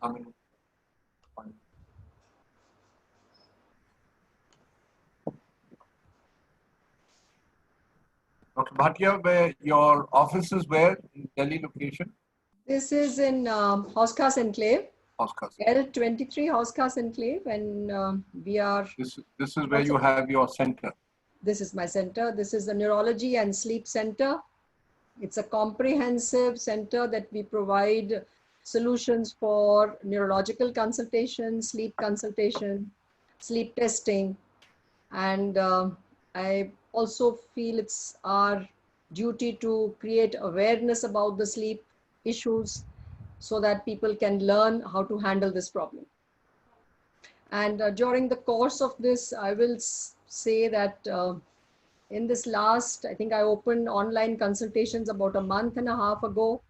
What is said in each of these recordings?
I mean, Dr. Bhatia, where your office is where in Delhi location? This is in Hauskas Enclave, Oscars. L23 Hauskas Enclave, and we are. This is where you have your center. This is my center. This is the Neurology and Sleep Center. It's a comprehensive center that we provide solutions for neurological consultation, sleep consultation, sleep testing. And I also feel it's our duty to create awareness about the sleep issues so that people can learn how to handle this problem. And during the course of this, I will say that in this last, I think I opened online consultations about a month and a half ago,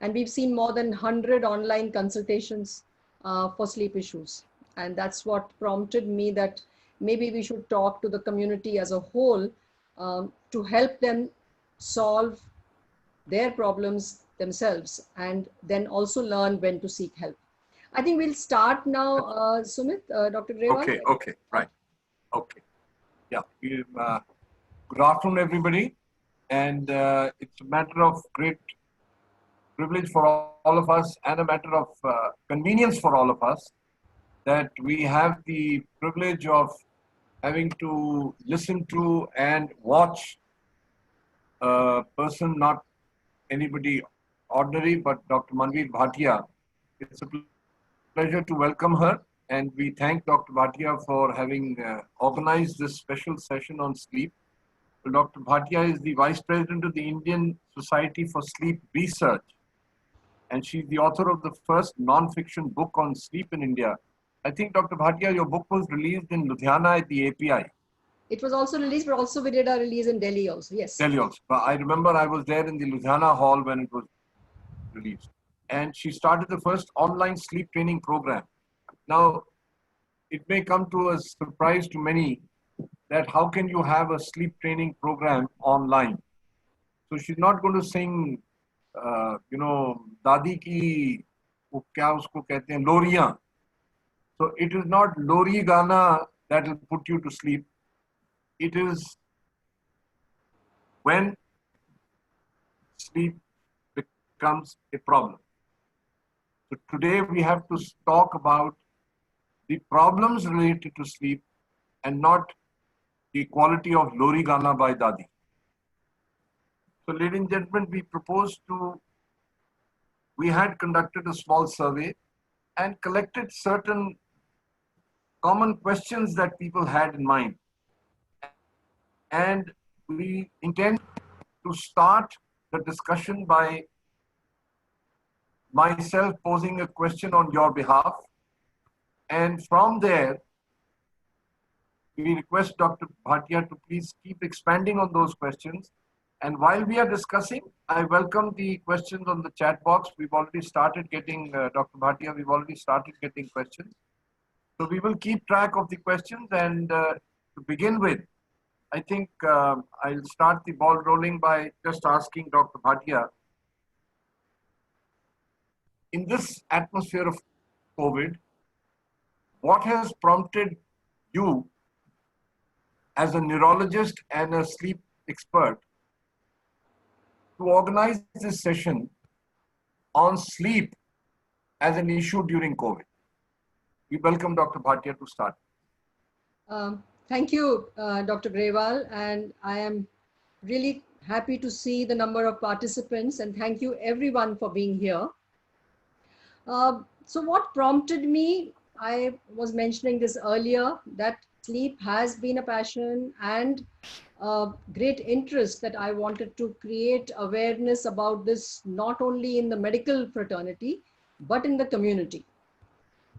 and we've seen more than 100 online consultations for sleep issues. And that's what prompted me that maybe we should talk to the community as a whole to help them solve their problems themselves and then also learn when to seek help. I think we'll start now, Sumit, Dr. Grewal. Okay, right. Okay. Yeah. Good afternoon, everybody. And it's a matter of great privilege for all of us and a matter of convenience for all of us that we have the privilege of having to listen to and watch a person, not anybody ordinary, but Dr. Manveer Bhatia. It's a pleasure to welcome her, and we thank Dr. Bhatia for having organized this special session on sleep. Well, Dr. Bhatia is the Vice President of the Indian Society for Sleep Research, and she's the author of the first non-fiction book on sleep in India. I think, Dr. Bhatia, your book was released in Ludhiana at the API. It was also released, but also we did a release in Delhi also, yes. Delhi also. But I remember I was there in the Ludhiana hall when it was released. And she started the first online sleep training program. Now, it may come to a surprise to many that how can you have a sleep training program online? So she's not going to sing, Dadi ki, kya usko kehte hain, loriyan. So it is not lori gana that will put you to sleep. It is when sleep becomes a problem. So today we have to talk about the problems related to sleep and not the quality of Lori Gana by Dadi. So ladies and gentlemen, we had conducted a small survey and collected certain common questions that people had in mind. And we intend to start the discussion by myself posing a question on your behalf. And from there, we request Dr. Bhatia to please keep expanding on those questions. And while we are discussing, I welcome the questions on the chat box. We've already started getting, Dr. Bhatia, we've already started getting questions. So we will keep track of the questions. And to begin with, I think I'll start the ball rolling by just asking Dr. Bhatia, in this atmosphere of COVID, what has prompted you as a neurologist and a sleep expert to organize this session on sleep as an issue during COVID? We welcome Dr. Bhatia to start. Thank you, Dr. Grewal, and I am really happy to see the number of participants, and thank you everyone for being here. So what prompted me, I was mentioning this earlier, that sleep has been a passion and great interest that I wanted to create awareness about this, not only in the medical fraternity, but in the community.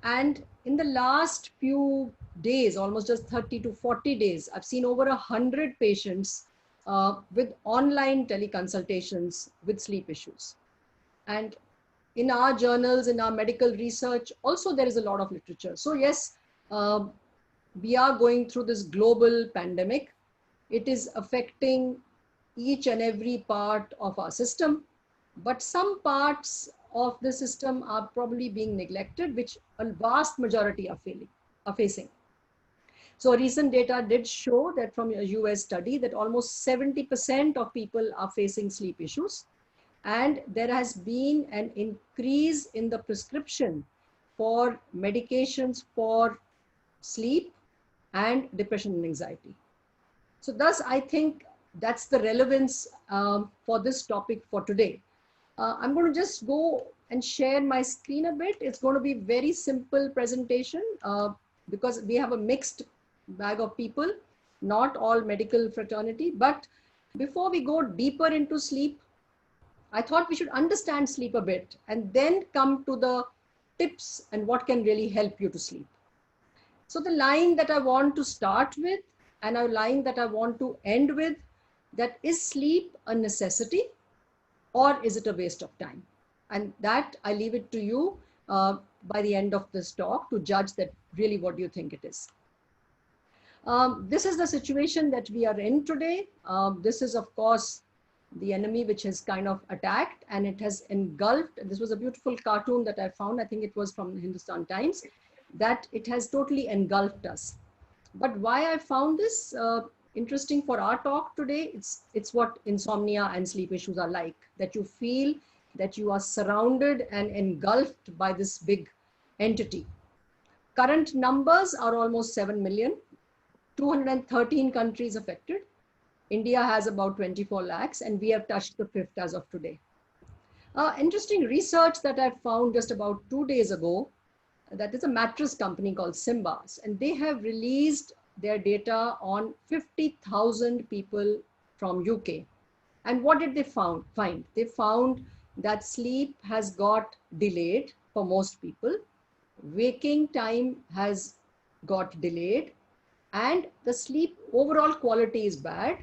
And in the last few days, almost just 30 to 40 days, I've seen over 100 patients with online teleconsultations with sleep issues. And in our journals, in our medical research, also there is a lot of literature. So yes, we are going through this global pandemic. It is affecting each and every part of our system, but some parts of the system are probably being neglected, which a vast majority are facing. So recent data did show that from a US study that almost 70% of people are facing sleep issues. And there has been an increase in the prescription for medications for sleep and depression and anxiety. So thus, I think that's the relevance for this topic for today. I'm going to just go and share my screen a bit. It's going to be very simple presentation because we have a mixed bag of people, not all medical fraternity. But before we go deeper into sleep, I thought we should understand sleep a bit and then come to the tips and what can really help you to sleep. So the line that I want to start with and a line that I want to end with, that is sleep a necessity or is it a waste of time? And that I leave it to you by the end of this talk to judge that really what do you think it is. This is the situation that we are in today. This is of course the enemy which has kind of attacked and it has engulfed. This was a beautiful cartoon that I found. I think it was from the Hindustan Times, that it has totally engulfed us. But why I found this interesting for our talk today, it's what insomnia and sleep issues are like, that you feel that you are surrounded and engulfed by this big entity. Current numbers are almost 7 million, 213 countries affected. India has about 24 lakhs and we have touched the 5th as of today. Interesting research that I found just about 2 days ago, that is a mattress company called Simbas, and they have released their data on 50,000 people from UK. And what did they find? They found that sleep has got delayed for most people, waking time has got delayed, and the sleep overall quality is bad.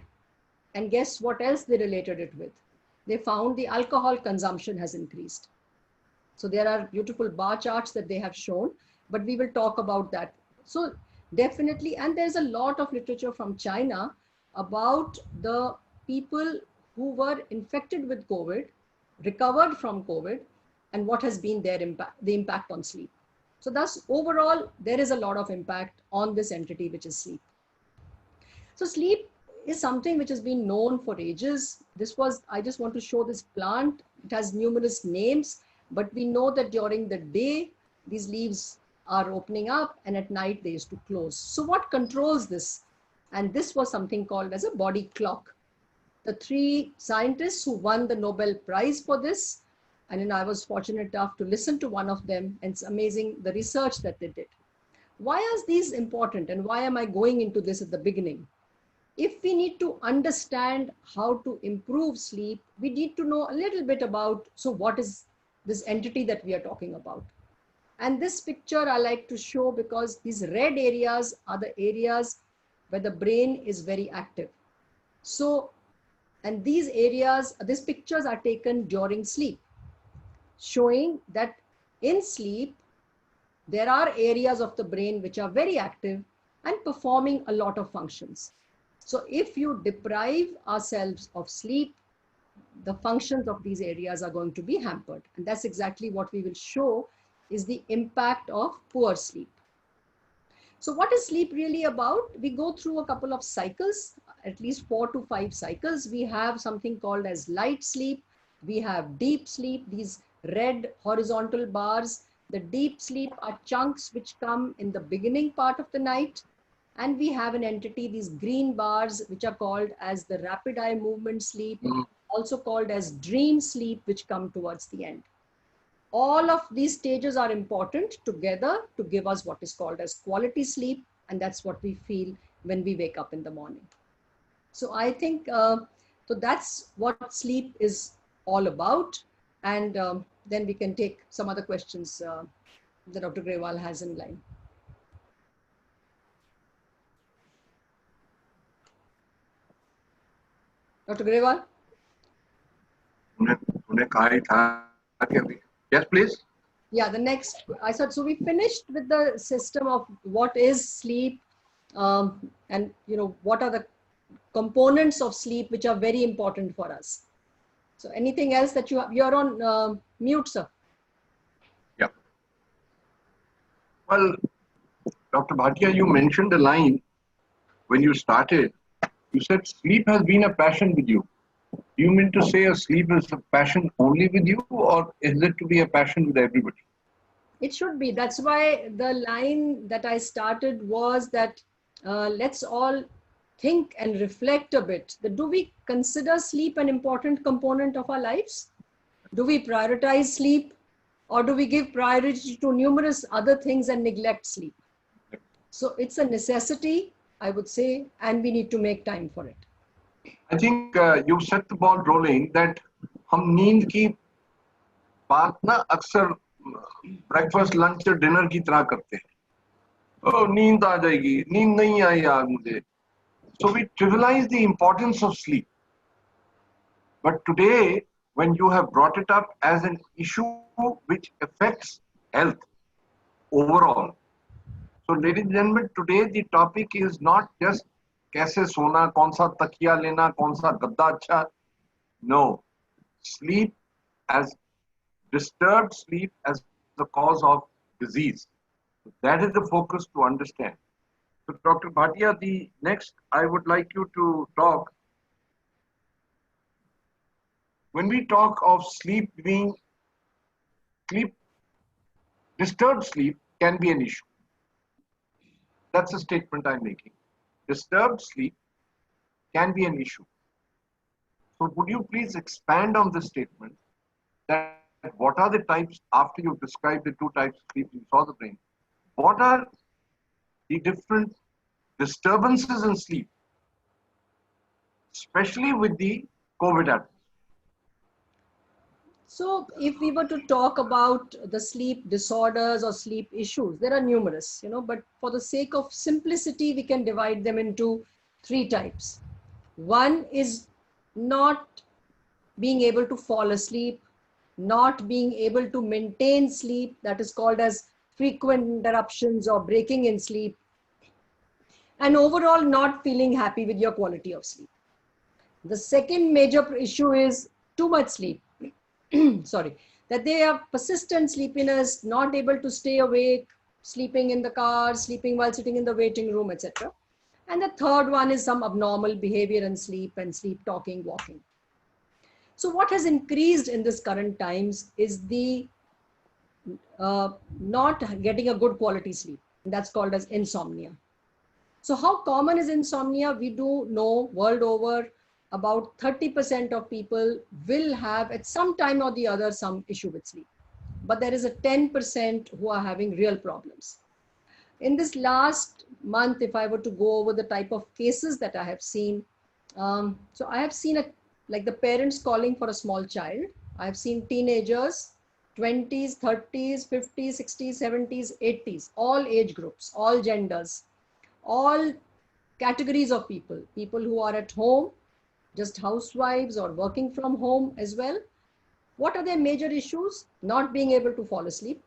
And guess what else they related it with? They found the alcohol consumption has increased. So there are beautiful bar charts that they have shown, but we will talk about that. So definitely, and there's a lot of literature from China about the people who were infected with COVID, recovered from COVID, and what has been their impact, the impact on sleep. So thus, overall, there is a lot of impact on this entity, which is sleep. So sleep is something which has been known for ages. I just want to show this plant. It has numerous names, but we know that during the day, these leaves are opening up and at night they used to close. So what controls this? And this was something called as a body clock. The 3 scientists who won the Nobel Prize for this, and I was fortunate enough to listen to one of them, and it's amazing the research that they did. Why are these important and why am I going into this at the beginning? If we need to understand how to improve sleep, we need to know a little bit about, so what is this entity that we are talking about? And this picture I like to show because these red areas are the areas where the brain is very active. So, and these areas, these pictures are taken during sleep, showing that in sleep, there are areas of the brain which are very active and performing a lot of functions. So if you deprive ourselves of sleep, the functions of these areas are going to be hampered. And that's exactly what we will show is the impact of poor sleep. So what is sleep really about? We go through a couple of cycles, at least 4 to 5 cycles. We have something called as light sleep. We have deep sleep, these red horizontal bars. The deep sleep are chunks which come in the beginning part of the night. And we have an entity, these green bars, which are called as the rapid eye movement sleep, also called as dream sleep, which come towards the end. All of these stages are important together to give us what is called as quality sleep. And that's what we feel when we wake up in the morning. So I think, so that's what sleep is all about. And then we can take some other questions that Dr. Grewal has in line. Dr. Grewal? Yes, please. Yeah, the next, I said, so we finished with the system of what is sleep and, you know, what are the components of sleep which are very important for us. So anything else that you're on mute, sir? Well, Dr. Bhatia, you mentioned a line when you started. You said sleep has been a passion with you. Do you mean to say a sleep is a passion only with you, or is it to be a passion with everybody? It should be. That's why the line that I started was that let's all think and reflect a bit. That do we consider sleep an important component of our lives? Do we prioritize sleep, or do we give priority to numerous other things and neglect sleep? So it's a necessity, I would say, and we need to make time for it. I think you've set the ball rolling that हम नींद की बात ना अक्सर breakfast lunch और dinner की तरह करते हैं। ओ नींद आ जाएगी, नींद नहीं आई यार मुझे। So we trivialize the importance of sleep. But today, when you have brought it up as an issue which affects health overall, so ladies and gentlemen, today the topic is not just कैसे सोना, कौन सा तकिया लेना, कौन सा गद्दा अच्छा. No, sleep as disturbed sleep as the cause of disease. That is the focus to understand. So, Dr. Bhatia, the next I would like you to talk. When we talk of sleep being sleep, disturbed sleep can be an issue. That's a statement I'm making. Disturbed sleep can be an issue. So, would you please expand on this statement? That what are the types, after you've described the two types of sleep, you saw the brain, what are the different disturbances in sleep, especially with the COVID atmosphere? So if we were to talk about the sleep disorders or sleep issues, there are numerous, but for the sake of simplicity, we can divide them into three types. One is not being able to fall asleep, not being able to maintain sleep, that is called as frequent interruptions or breaking in sleep, and overall not feeling happy with your quality of sleep. The second major issue is too much sleep. Sorry, that they have persistent sleepiness, not able to stay awake, sleeping in the car, sleeping while sitting in the waiting room, etc. And the third one is some abnormal behavior in sleep and sleep talking, walking. So what has increased in this current times is the not getting a good quality sleep. That's called as insomnia. So how common is insomnia? We do know world over about 30% of people will have at some time or the other some issue with sleep. But there is a 10% who are having real problems. In this last month, if I were to go over the type of cases that I have seen, so I have seen like the parents calling for a small child. I have seen teenagers, 20s, 30s, 50s, 60s, 70s, 80s, all age groups, all genders, all categories of people, people who are at home, just housewives or working from home as well. What are their major issues? Not being able to fall asleep,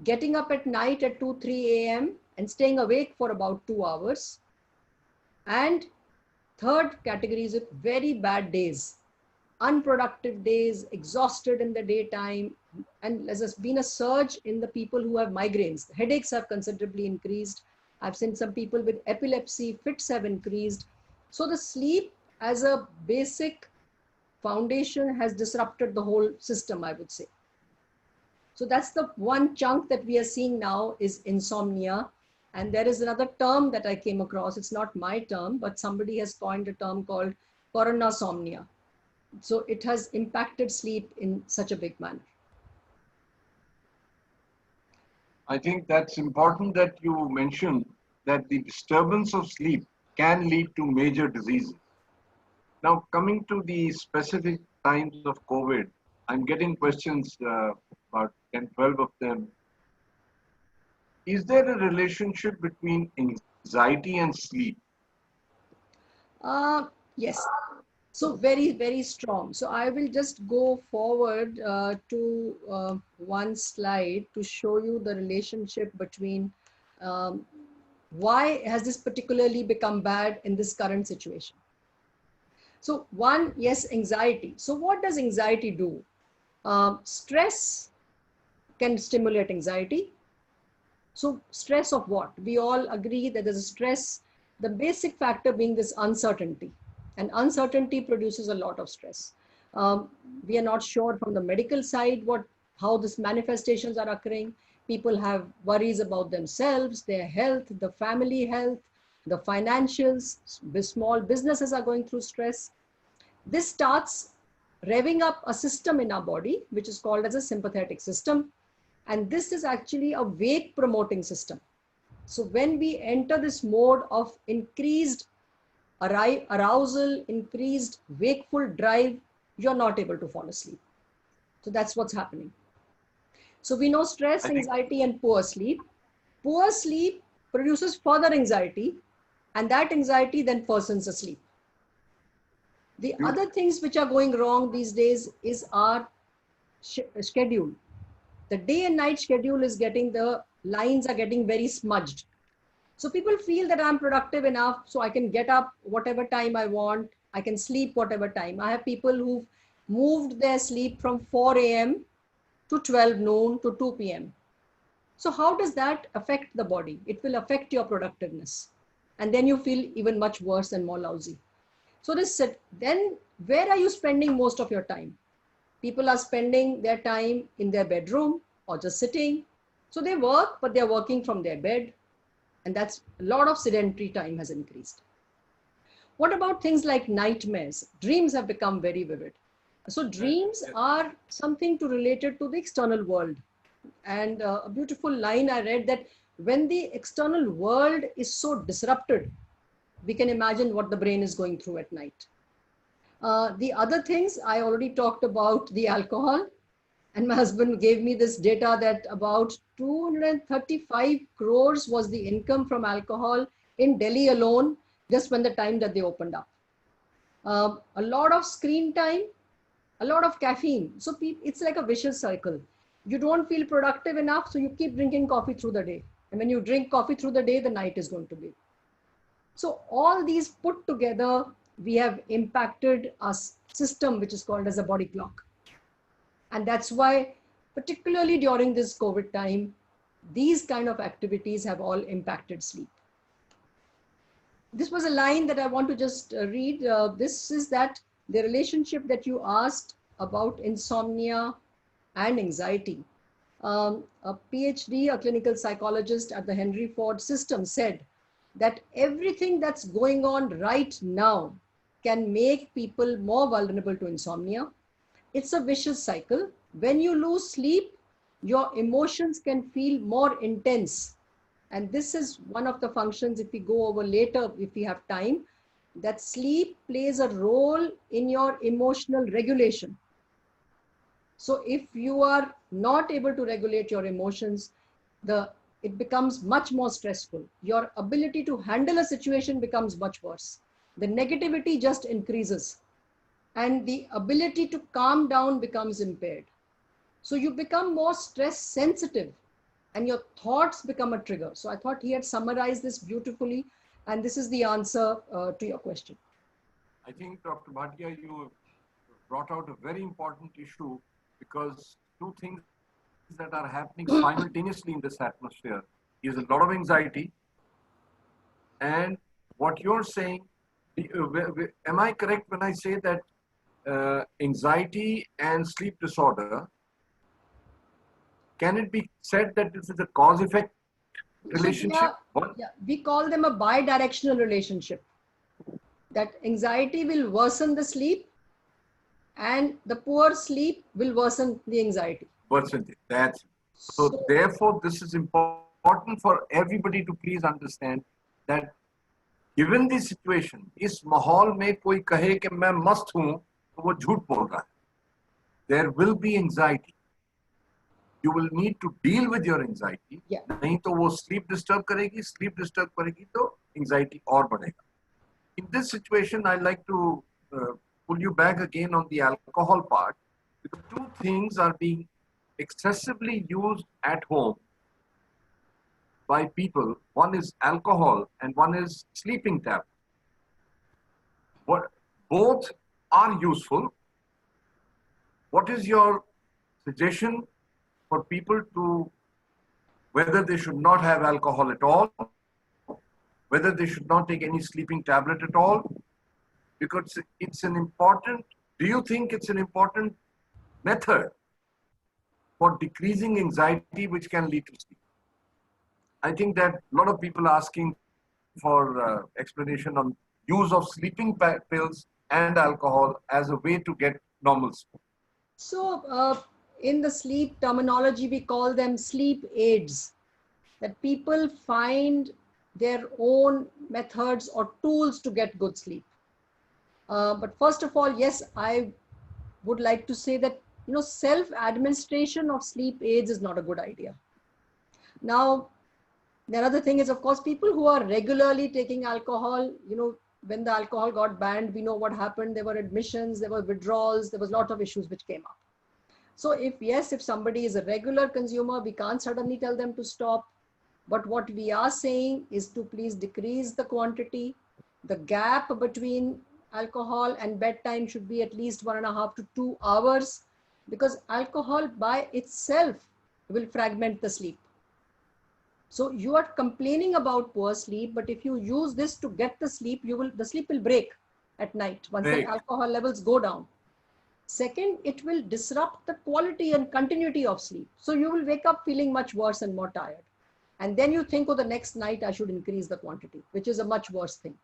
getting up at night at 2, 3 a.m. and staying awake for about 2 hours. And third category is very bad days, unproductive days, exhausted in the daytime. And there's been a surge in the people who have migraines. Headaches have considerably increased. I've seen some people with epilepsy, fits have increased. So the sleep as a basic foundation has disrupted the whole system, I would say. So that's the one chunk that we are seeing now is insomnia. And there is another term that I came across. It's not my term, but somebody has coined a term called coronasomnia. So it has impacted sleep in such a big manner. I think that's important that you mention that the disturbance of sleep can lead to major diseases. Now, coming to the specific times of COVID, I'm getting questions, about 10, 12 of them. Is there a relationship between anxiety and sleep? Yes. So very, very strong. So I will just go forward to one slide to show you the relationship between why has this particularly become bad in this current situation. So one, yes, anxiety. So what does anxiety do? Stress can stimulate anxiety. So stress of what? We all agree that there's a stress, the basic factor being this uncertainty. And uncertainty produces a lot of stress. Um, we are not sure from the medical side how these manifestations are occurring. People have worries about themselves, their health, the family health, the financials. Small businesses are going through stress. This starts revving up a system in our body, which is called as a sympathetic system. And this is actually a wake promoting system. So when we enter this mode of increased arousal, increased wakeful drive, you're not able to fall asleep. So that's what's happening. So we know stress, anxiety, and poor sleep. Poor sleep produces further anxiety, and that anxiety then worsens asleep. The other things which are going wrong these days is our schedule. The day and night schedule is the lines are getting very smudged. So people feel that I'm productive enough, so I can get up whatever time I want. I can sleep whatever time. I have people who've moved their sleep from 4 a.m. to 12 noon to 2 p.m. So how does that affect the body? It will affect your productiveness. And then you feel even much worse and more lousy. So then where are you spending most of your time? People are spending their time in their bedroom or just sitting. So they work, but they're working from their bed. And that's a lot of sedentary time has increased. What about things like nightmares? Dreams have become very vivid. So dreams are something related to the external world. And a beautiful line I read that when the external world is so disrupted, we can imagine what the brain is going through at night. The other things, I already talked about the alcohol, and my husband gave me this data that about 235 crores was the income from alcohol in Delhi alone, just when the time that they opened up. A lot of screen time, a lot of caffeine. So it's like a vicious cycle. You don't feel productive enough, so you keep drinking coffee through the day. And when you drink coffee through the day, the night is going to be. So all these put together, we have impacted our system, which is called as a body clock. And that's why, particularly during this COVID time, these kind of activities have all impacted sleep. This was a line that I want to just read. This is that the relationship that you asked about insomnia and anxiety. A PhD, a clinical psychologist at the Henry Ford system, said that everything that's going on right now can make people more vulnerable to insomnia. It's a vicious cycle. When you lose sleep, your emotions can feel more intense. And this is one of the functions, if we go over later, if we have time, that sleep plays a role in your emotional regulation. So if you are not able to regulate your emotions, it becomes much more stressful. Your ability to handle a situation becomes much worse. The negativity just increases, and the ability to calm down becomes impaired. So you become more stress sensitive, and your thoughts become a trigger. So I thought he had summarized this beautifully, and this is the answer to your question. I think, Dr. Bhatia, you brought out a very important issue, because two things that are happening simultaneously in this atmosphere is a lot of anxiety, and what you're saying, am I correct when I say that anxiety and sleep disorder, can it be said that this is a cause-effect relationship? So we call them a bi-directional relationship. That anxiety will worsen the sleep, and the poor sleep will worsen the anxiety. So therefore, this is important for everybody to please understand that given this situation, इस माहौल में कोई कहे कि मैं मस्त हूं, तो वो झूठ बोल रहा है. There will be anxiety. You will need to deal with your anxiety. नहीं तो वो sleep disturb करेगी, तो anxiety और बढ़ेगा. In this situation, I like to pull you back again on the alcohol part. The two things are being excessively used at home by people. One is alcohol and one is sleeping tablet. Both are useful. What is your suggestion for people to whether they should not have alcohol at all, whether they should not take any sleeping tablet at all, because it's an important, do you think it's an important method for decreasing anxiety which can lead to sleep? I think that a lot of people are asking for explanation on use of sleeping pills and alcohol as a way to get normal sleep. So in the sleep terminology, we call them sleep aids, that people find their own methods or tools to get good sleep. But first of all, yes, I would like to say that, self-administration of sleep aids is not a good idea. Now, the other thing is, of course, people who are regularly taking alcohol, when the alcohol got banned, we know what happened. There were admissions, there were withdrawals, there was a lot of issues which came up. So if somebody is a regular consumer, we can't suddenly tell them to stop. But what we are saying is to please decrease the quantity. The gap between alcohol and bedtime should be at least 1.5 to 2 hours, because alcohol by itself will fragment the sleep. So you are complaining about poor sleep, but if you use this to get the sleep, the sleep will break at night once the alcohol levels go down. Second, it will disrupt the quality and continuity of sleep. So you will wake up feeling much worse and more tired. And then you think, oh, the next night I should increase the quantity, which is a much worse thing.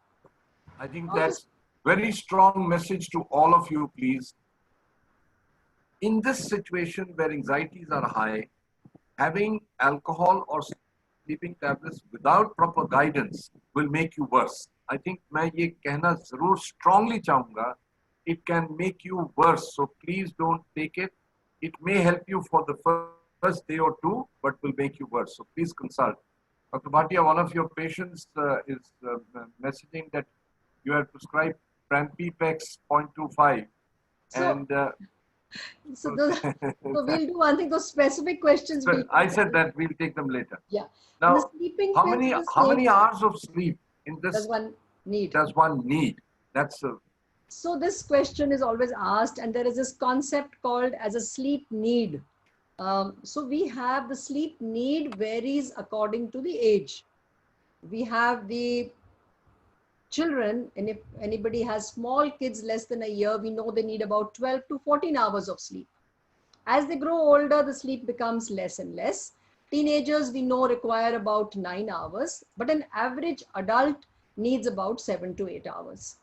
I think that's very strong message to all of you, please. In this situation where anxieties are high, having alcohol or sleeping tablets without proper guidance will make you worse. I think मैं ये कहना जरूर strongly चाहूँगा, it can make you worse. So please don't take it. It may help you for the first day or two, but will make you worse. So please consult. Dr. Bhatia, one of your patients is messaging that you have prescribed Prampepex 0.25. So we'll do one thing, those specific questions. I said that we'll take them later. Yeah. Now, how many hours of sleep in this does one need? That's So this question is always asked, and there is this concept called as a sleep need. So we have the sleep need varies according to the age. We have the children, and if anybody has small kids less than a year, we know they need about 12 to 14 hours of sleep. As they grow older, the sleep becomes less and less. Teenagers, we know, require about 9 hours, but an average adult needs about 7 to 8 hours.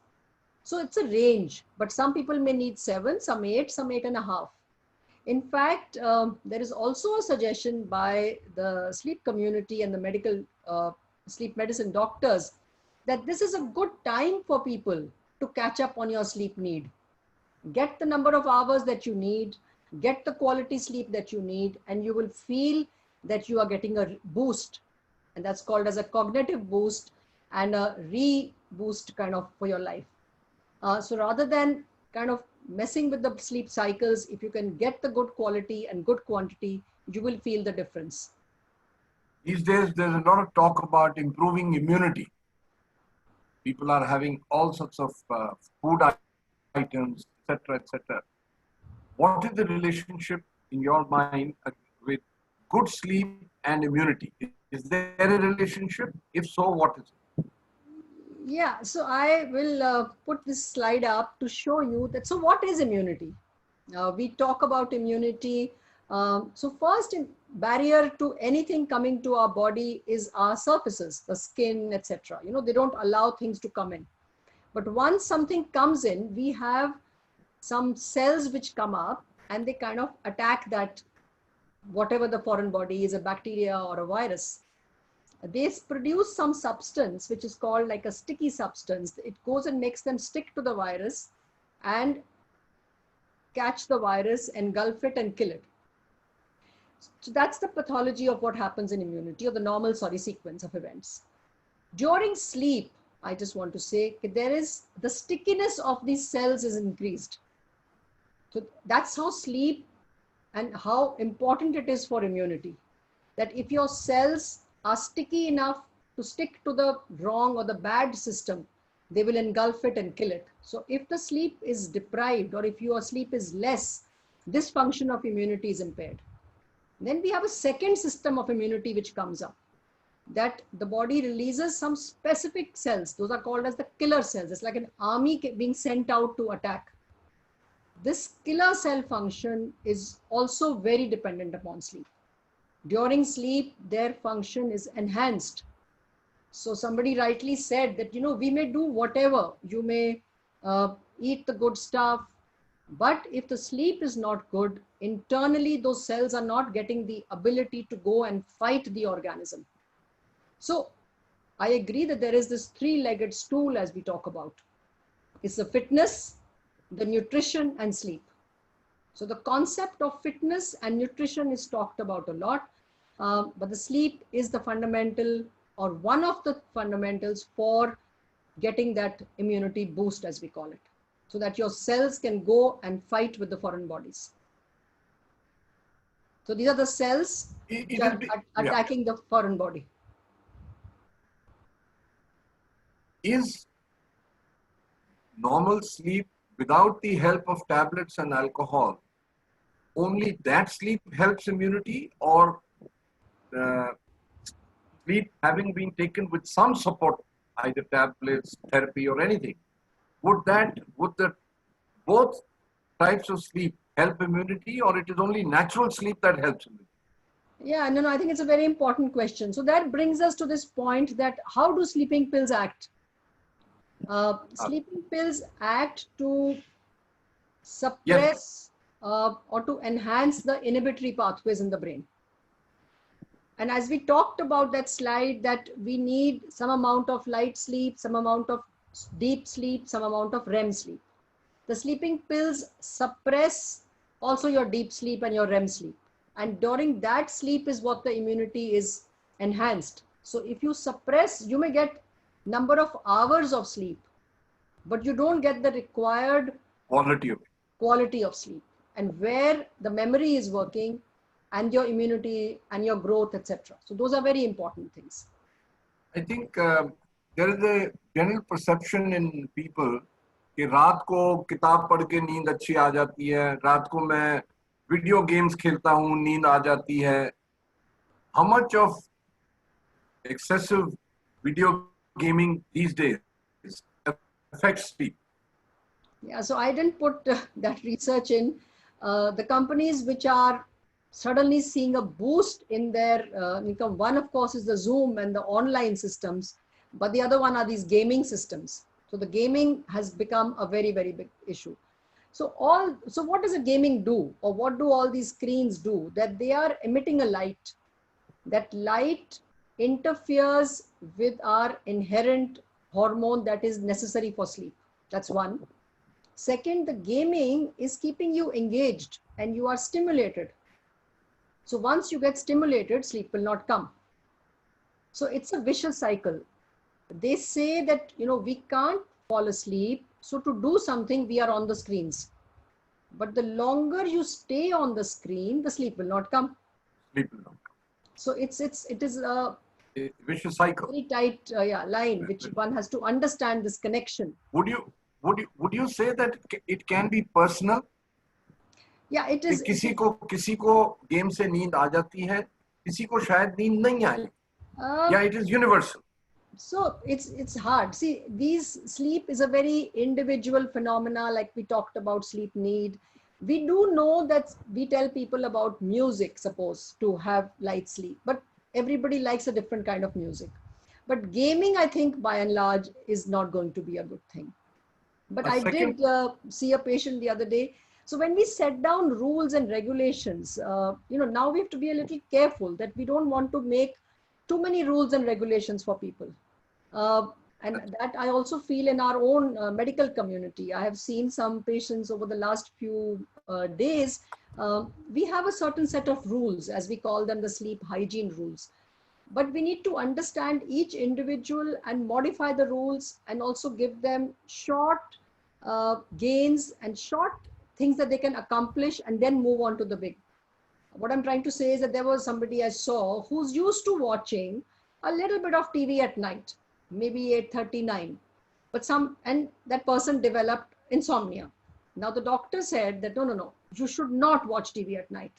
So it's a range, but some people may need 7, some 8, some 8.5. In fact, there is also a suggestion by the sleep community and the medical sleep medicine doctors that this is a good time for people to catch up on your sleep need. Get the number of hours that you need, get the quality sleep that you need, and you will feel that you are getting a boost. And that's called as a cognitive boost and a re-boost kind of for your life. So rather than kind of messing with the sleep cycles, if you can get the good quality and good quantity, you will feel the difference. These days, there's a lot of talk about improving immunity. People are having all sorts of food items, etc., etc. What is the relationship in your mind with good sleep and immunity? Is there a relationship? If so, what is it? Yeah, so I will put this slide up to show you that. So what is immunity? We talk about immunity. So first, barrier to anything coming to our body is our surfaces, the skin, etc. They don't allow things to come in. But once something comes in, we have some cells which come up and they kind of attack that, whatever the foreign body is, a bacteria or a virus. They produce some substance which is called like a sticky substance. It goes and makes them stick to the virus and catch the virus, engulf it and kill it. So that's the pathology of what happens in immunity, or the normal, sequence of events. During sleep, I just want to say there is the stickiness of these cells is increased. So that's how sleep and how important it is for immunity. That if your cells are sticky enough to stick to the wrong or the bad system, they will engulf it and kill it. So if the sleep is deprived, or if your sleep is less, this function of immunity is impaired. Then we have a second system of immunity which comes up, that the body releases some specific cells. Those are called as the killer cells. It's like an army being sent out to attack. This killer cell function is also very dependent upon sleep. During sleep, their function is enhanced. So somebody rightly said that, we may do whatever. You may eat the good stuff, but if the sleep is not good, internally those cells are not getting the ability to go and fight the organism. So I agree that there is this three-legged stool as we talk about. It's the fitness, the nutrition, and sleep. So the concept of fitness and nutrition is talked about a lot, but the sleep is the fundamental, or one of the fundamentals for getting that immunity boost, as we call it, so that your cells can go and fight with the foreign bodies. So these are the cells attacking the foreign body. Is normal sleep without the help of tablets and alcohol, only that sleep helps immunity, or sleep having been taken with some support, either tablets, therapy, or anything, would the both types of sleep help immunity, or it is only natural sleep that helps immunity? Yeah, no, I think it's a very important question. So that brings us to this point, that how do sleeping pills act? Sleeping pills act to suppress or to enhance the inhibitory pathways in the brain. And as we talked about that slide, that we need some amount of light sleep, some amount of deep sleep, some amount of REM sleep. The sleeping pills suppress also your deep sleep and your REM sleep. And during that sleep is what the immunity is enhanced. So if you suppress, you may get number of hours of sleep, but you don't get the required quality of sleep, and where the memory is working and your immunity and your growth, etc. So those are very important things. I think there is a general perception in people कि रात को किताब पढ़ के नींद अच्छी आ जाती है, रात को मैं वीडियो गेम्स खेलता हूँ, नींद आ जाती है. How much of excessive video gaming these days affects sleep? Yeah, so I didn't put that research in. The companies which are suddenly seeing a boost in their income, one of course is the Zoom and the online systems, but the other one are these gaming systems. So the gaming has become a very, very big issue. So what does a gaming do, or what do all these screens do? That they are emitting a light. That light interferes with our inherent hormone that is necessary for sleep. That's one. Second, the gaming is keeping you engaged and you are stimulated. So once you get stimulated, sleep will not come. So it's a vicious cycle. They say that, we can't fall asleep. So to do something, we are on the screens. But the longer you stay on the screen, the sleep will not come. Sleep will not come. So it is a vicious cycle. Very tight line, which one has to understand this connection. Would you say that it can be personal? Yeah, it is. किसी को game से नींद आ जाती है, किसी को शायद नींद नहीं आए. Yeah, it is universal. So it's hard. See, sleep is a very individual phenomena, like we talked about sleep need. We do know that we tell people about music, suppose, to have light sleep, but everybody likes a different kind of music. But gaming, I think, by and large, is not going to be a good thing. But I did see a patient the other day. So when we set down rules and regulations, now we have to be a little careful that we don't want to make too many rules and regulations for people. And that I also feel in our own medical community. I have seen some patients over the last few days. We have a certain set of rules, as we call them, the sleep hygiene rules. But we need to understand each individual and modify the rules, and also give them short gains and short things that they can accomplish, and then move on to the big. What I'm trying to say is that there was somebody I saw who's used to watching a little bit of TV at night, maybe 8:39, and that person developed insomnia. Now the doctor said that no, you should not watch TV at night.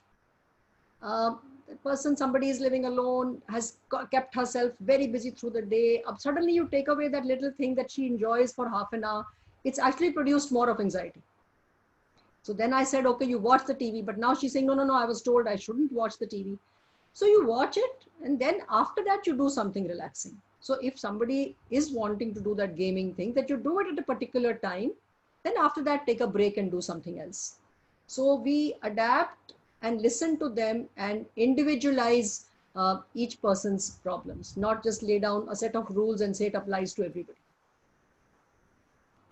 the person, somebody is living alone, has kept herself very busy through the day. Suddenly you take away that little thing that she enjoys for half an hour. It's actually produced more of anxiety. So then I said, okay, you watch the TV, but now she's saying, no, no, no, I was told I shouldn't watch the TV. So you watch it, and then after that you do something relaxing. So if somebody is wanting to do that gaming thing, that you do it at a particular time, then after that take a break and do something else. So we adapt and listen to them and individualize each person's problems, not just lay down a set of rules and say it applies to everybody.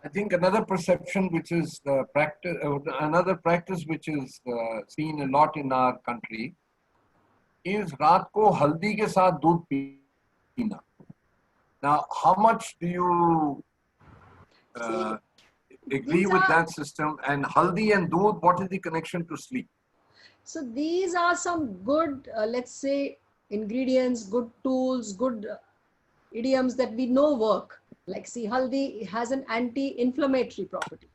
I think another perception which is another practice which is seen a lot in our country is रात को हल्दी के साथ दूध पीना. Now, how much do you agree with that system? And haldi and doodh, what is the connection to sleep? So these are some good, let's say, ingredients, good tools, good idioms that we know work. Like, see, haldi has an anti-inflammatory property.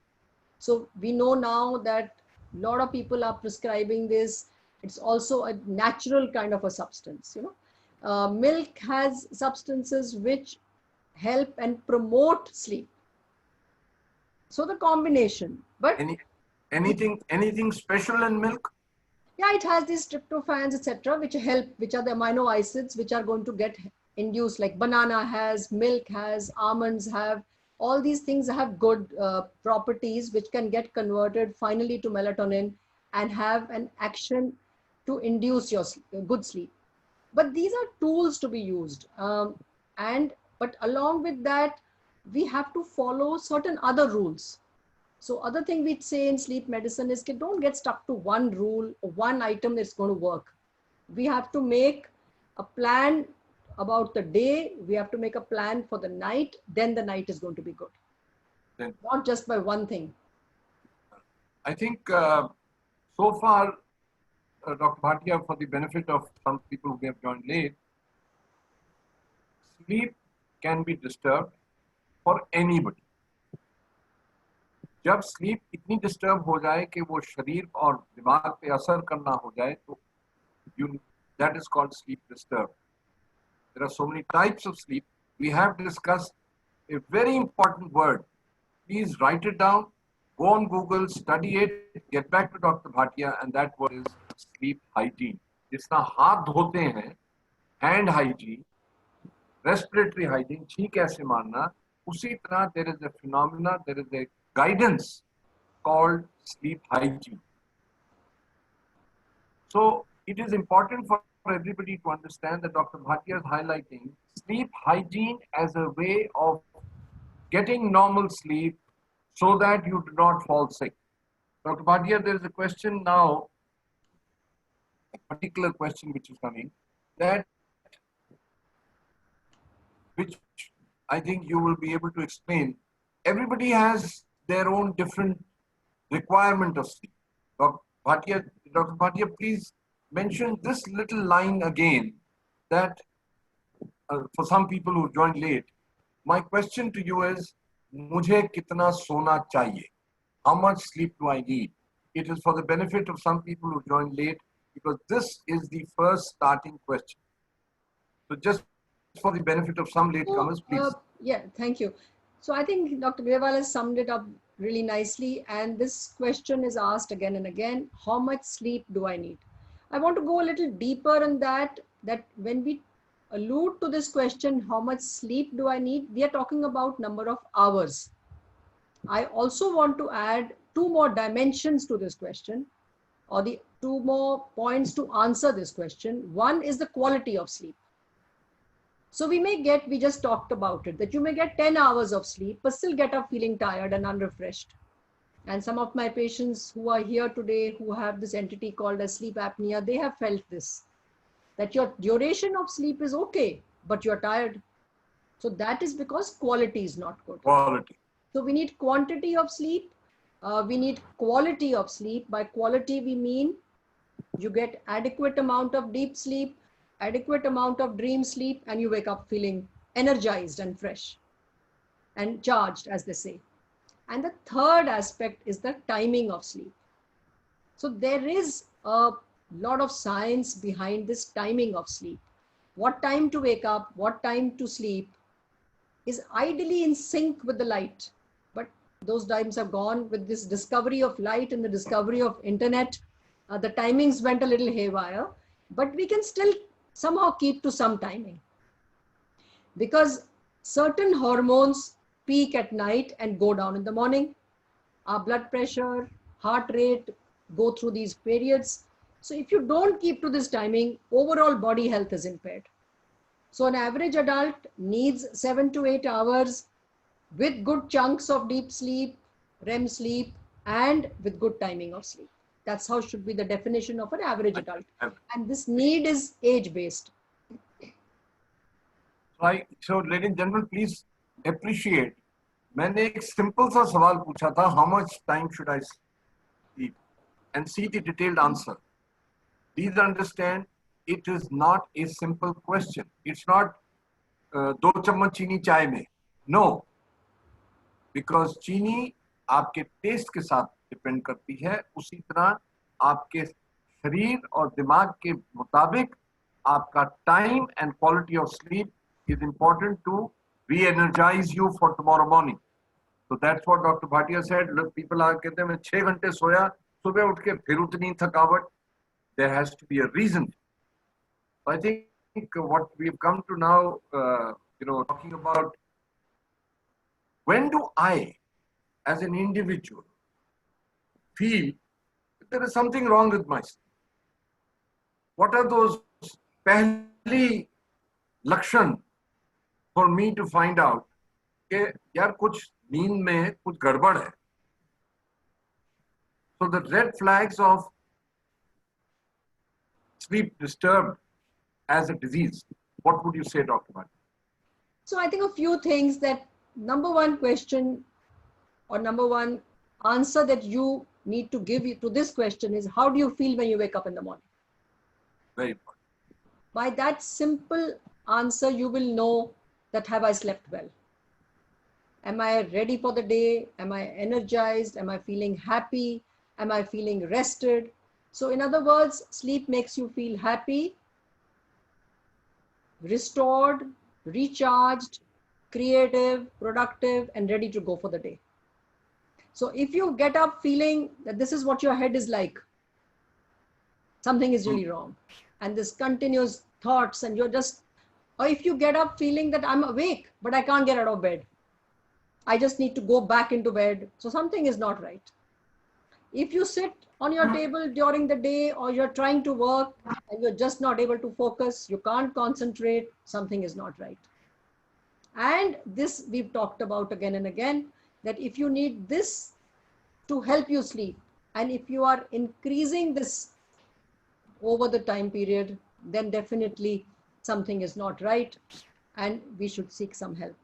So we know now that a lot of people are prescribing this. It's also a natural kind of a substance, you know. Milk has substances which help and promote sleep. So the combination, but anything special in milk? Yeah, it has these tryptophans, etc., which help, which are the amino acids which are going to get induced, like banana has, milk has, almonds have. All these things have good properties which can get converted finally to melatonin and have an action to induce your good sleep. But these are tools to be used. But along with that, we have to follow certain other rules. So other thing we'd say in sleep medicine is don't get stuck to one rule or one item that's going to work. We have to make a plan about the day. We have to make a plan for the night. Then the night is going to be good. Then, not just by one thing. I think so far, Dr. Bhatia, for the benefit of some people who have joined late, sleep can be disturbed for anybody. जब sleep इतनी disturb हो जाए कि वो शरीर और दिमाग पे असर करना हो जाए तो that is called sleep disturb. There are so many types of sleep. We have discussed a very important word. Please write it down, go on Google, study it, get back to Dr. Bhatia, and that word is sleep hygiene. जितना हाथ धोते हैं, hand hygiene, respiratory hygiene, छींक कैसे मारना, उसी तरह there is a phenomena, there is a guidance called sleep hygiene. So it is important for everybody to understand that Dr. Bhatia is highlighting sleep hygiene as a way of getting normal sleep so that you do not fall sick. Dr. Bhatia, there is a question now, a particular question which is coming, that which I think you will be able to explain. Everybody has their own different requirement of sleep. Dr. Bhatia, please mention this little line again that for some people who joined late, my question to you is, मुझे कितना सोना चाहिए? How much sleep do I need? It is for the benefit of some people who joined late because this is the first starting question. So just for the benefit of some latecomers, please. Yeah, thank you. So I think Dr. Grewal has summed it up really nicely. And this question is asked again and again, how much sleep do I need? I want to go a little deeper in that when we allude to this question, how much sleep do I need? We are talking about number of hours. I also want to add two more dimensions to this question, or the two more points to answer this question. One is the quality of sleep. So we just talked about it, that you may get 10 hours of sleep, but still get up feeling tired and unrefreshed. And some of my patients who are here today, who have this entity called as sleep apnea, they have felt this, that your duration of sleep is okay, but you're tired. So that is because quality is not good. Quality. So we need quantity of sleep. We need quality of sleep. By quality, we mean you get adequate amount of deep sleep, adequate amount of dream sleep, and you wake up feeling energized and fresh and charged, as they say. And the third aspect is the timing of sleep. So there is a lot of science behind this timing of sleep. What time to wake up, what time to sleep is ideally in sync with the light. But those times have gone with this discovery of light and the discovery of internet. The timings went a little haywire, but we can still somehow keep to some timing, because certain hormones peak at night and go down in the morning. Our blood pressure, heart rate go through these periods. So if you don't keep to this timing, overall body health is impaired. So an average adult needs 7 to 8 hours with good chunks of deep sleep, REM sleep, and with good timing of sleep. That's how should be the definition of an average adult. And this need is age-based. Right. So, ladies and gentlemen, please appreciate. मैंने एक simple सा सवाल पूछा था, how much time should I sleep, and see the detailed answer. Please understand, it is not a simple question. It's not 2 चम्मच चीनी चाय में. No, because चीनी आपके टेस्ट के साथ डिपेंड करती है, उसी तरह आपके शरीर और दिमाग के मुताबिक आपका time and quality of sleep is important to re-energize you for tomorrow morning. So that's what Dr. Bhatia said. Look, people are कहते हैं मैं 6 घंटे सोया, सुबह उठ के फिर उतनी थकावट. There has to be a reason. I think what we've come to now, talking about, when do I, as an individual, feel that there is something wrong with myself? What are those पहली लक्षण for me to find out कि यार कुछ नींद में कुछ गड़बड़ है? So the red flags of sleep disturbed as a disease, what would you say, Dr. Bhatia? So I think a few things. That number one question or number one answer that you need to give to this question is, how do you feel when you wake up in the morning? Very important. By that simple answer, you will know that have I slept well? Am I ready for the day? Am I energized? Am I feeling happy? Am I feeling rested? So in other words, sleep makes you feel happy, restored, recharged, creative, productive, and ready to go for the day. So if you get up feeling that this is what your head is like, something is really wrong. And this continuous thoughts, and you're just, or if you get up feeling that I'm awake, but I can't get out of bed, I just need to go back into bed, so something is not right. If you sit on your table during the day, or you're trying to work and you're just not able to focus, you can't concentrate, something is not right. And this we've talked about again and again, that if you need this to help you sleep, and if you are increasing this over the time period, then definitely something is not right and we should seek some help.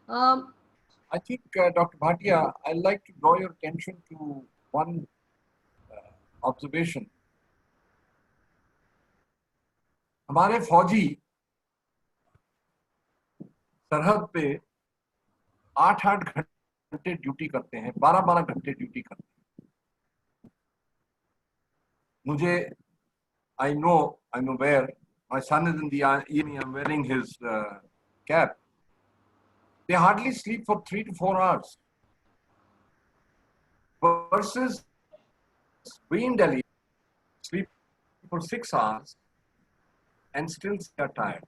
I think, Dr. Bhatia, I'd like to draw your attention to one observation. हमारे फौजी सरहद पे 8-8 घंटे duty करते हैं, 12-12 घंटे duty करते हैं. मुझे, I'm aware, my son is in the army, I'm wearing his cap. They hardly sleep for 3 to 4 hours. Versus we in Delhi sleep for 6 hours and still are tired.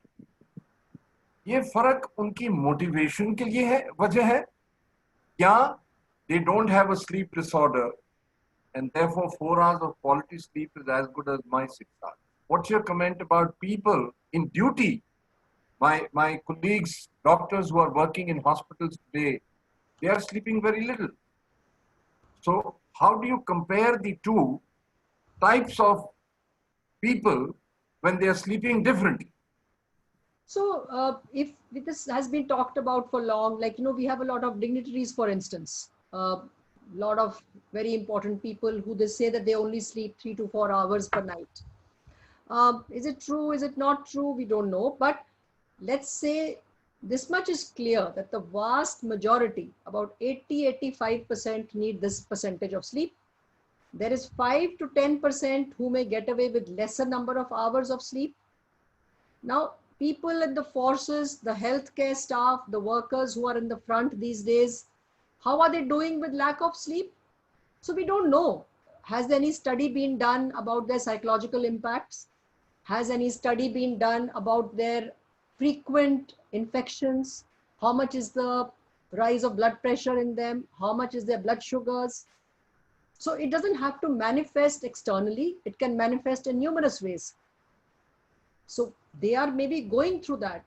ये फर्क उनकी motivation के लिए है, वजह है, या they don't have a sleep disorder and therefore 4 hours of quality sleep is as good as my 6 hours? What's your comment about people in duty? My colleagues, doctors who are working in hospitals today, they are sleeping very little. So how do you compare the two types of people when they are sleeping differently? So if this has been talked about for long, like, we have a lot of dignitaries, for instance, a lot of very important people who they say that they only sleep 3 to 4 hours per night. Is it true? Is it not true? We don't know. But let's say this much is clear, that the vast majority, about 80-85%, need this percentage of sleep. There is 5 to 10% who may get away with lesser number of hours of sleep. Now, people in the forces, the healthcare staff, the workers who are in the front these days, how are they doing with lack of sleep? So we don't know. Has any study been done about their psychological impacts? Has any study been done about their frequent infections? How much is the rise of blood pressure in them? How much is their blood sugars? So it doesn't have to manifest externally. It can manifest in numerous ways. So they are maybe going through that,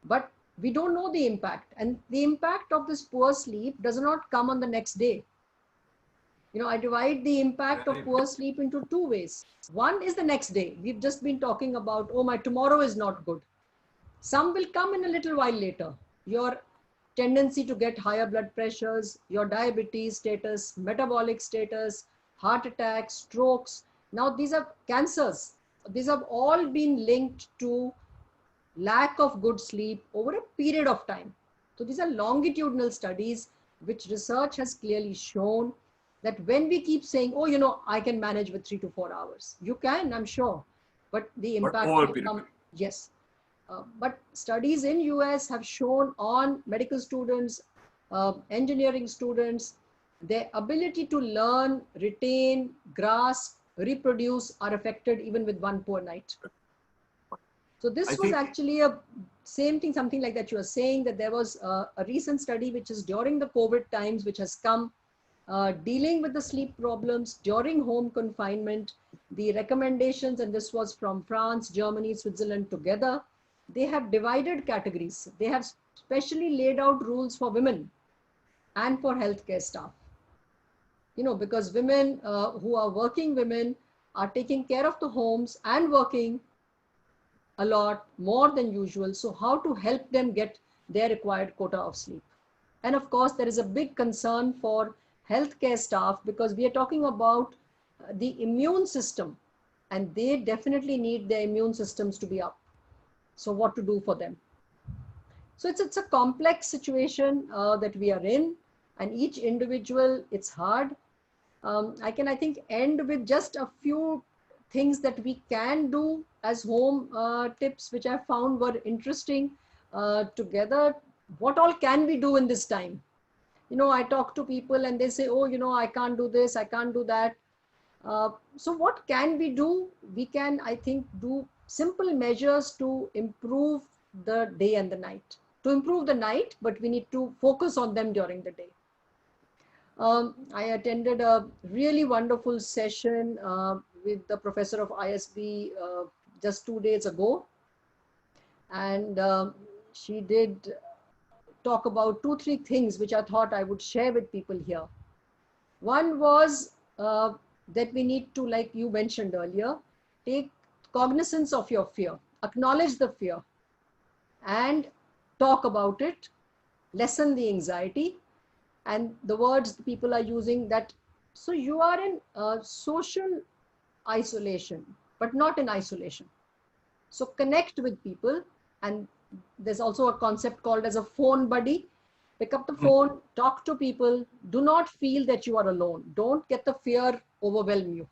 but we don't know the impact. And the impact of this poor sleep does not come on the next day. You know, I divide the impact of poor sleep into two ways. One is the next day. We've just been talking about, oh, my tomorrow is not good. Some will come in a little while later. Your tendency to get higher blood pressures, your diabetes status, metabolic status, heart attacks, strokes. Now, these are cancers. These have all been linked to lack of good sleep over a period of time. So these are longitudinal studies which research has clearly shown that when we keep saying, oh, you know, I can manage with 3 to 4 hours, you can, I'm sure, but the impact will come. Yes. But studies in US have shown on medical students, engineering students, their ability to learn, retain, grasp, reproduce are affected even with one poor night. So this was actually a same thing, something like that you were saying, that there was a recent study which is during the COVID times, which has come dealing with the sleep problems during home confinement. The recommendations, and this was from France, Germany, Switzerland together, they have divided categories. They have specially laid out rules for women and for healthcare staff. You know, because women who are working women are taking care of the homes and working a lot more than usual. So how to help them get their required quota of sleep? And of course, there is a big concern for healthcare staff because we are talking about the immune system, and they definitely need their immune systems to be up. So what to do for them? So it's a complex situation that we are in, and each individual, it's hard. I think end with just a few things that we can do as home tips, which I found were interesting together. What all can we do in this time? You know, I talk to people and they say, oh, you know, I can't do this, I can't do that. So what can we do? We can, I think, do simple measures to improve the day and the night. To improve the night, but we need to focus on them during the day. I attended a really wonderful session with the professor of ISB just 2 days ago. And she did talk about 2-3 things which I thought I would share with people here. One was that we need to, like you mentioned earlier, take cognizance of your fear, acknowledge the fear, and talk about it, lessen the anxiety. And the words people are using that, so you are in social isolation, but not in isolation. So connect with people. And there's also a concept called as a phone buddy. Pick up the phone, talk to people. Do not feel that you are alone. Don't get the fear overwhelm you.